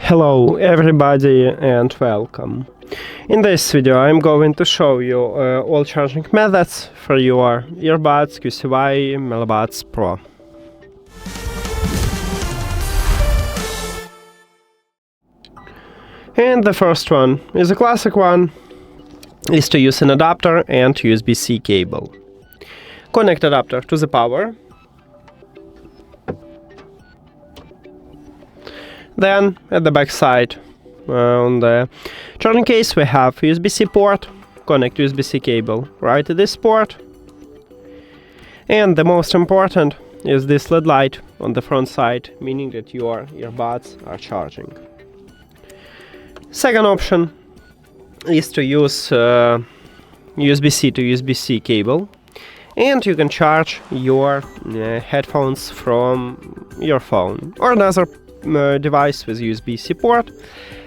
Hello everybody and welcome. In this video I'm going to show you all charging methods for your earbuds QCY Milabuds Pro. And the first one is a classic one, is to use an adapter and USB-C cable. Connect adapter to the power. Then, at the back side, on the charging case, we have USB-C port. Connect USB-C cable right to this port. And the most important is this LED light on the front side, meaning that your earbuds are charging. Second option is to use USB-C to USB-C cable. And you can charge your headphones from your phone or another device with USB-C port.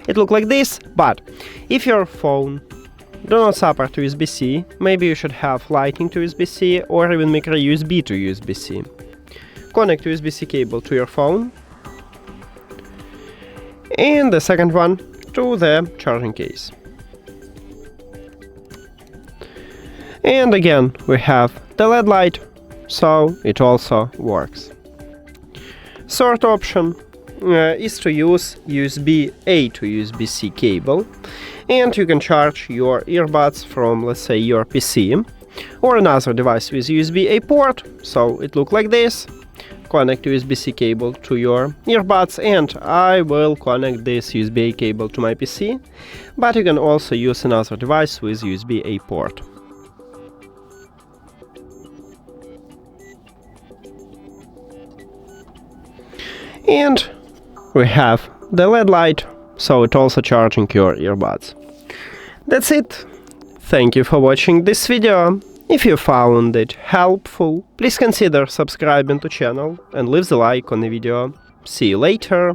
It looks like this, but if your phone do not support USB-C, maybe you should have lightning to USB-C or even micro USB to USB-C. Connect USB-C cable to your phone and the second one to the charging case. And again we have the LED light, so it also works. Third option is to use USB-A to USB-C cable, and you can charge your earbuds from, let's say, your PC or another device with USB-A port, so it looks like this. Connect USB-C cable to your earbuds, and I will connect this USB-A cable to my PC, but you can also use another device with USB-A port. And we have the LED light, so it's also charging your earbuds. That's it. Thank you for watching this video. If you found it helpful, please consider subscribing to channel and leave the like on the video. See you later.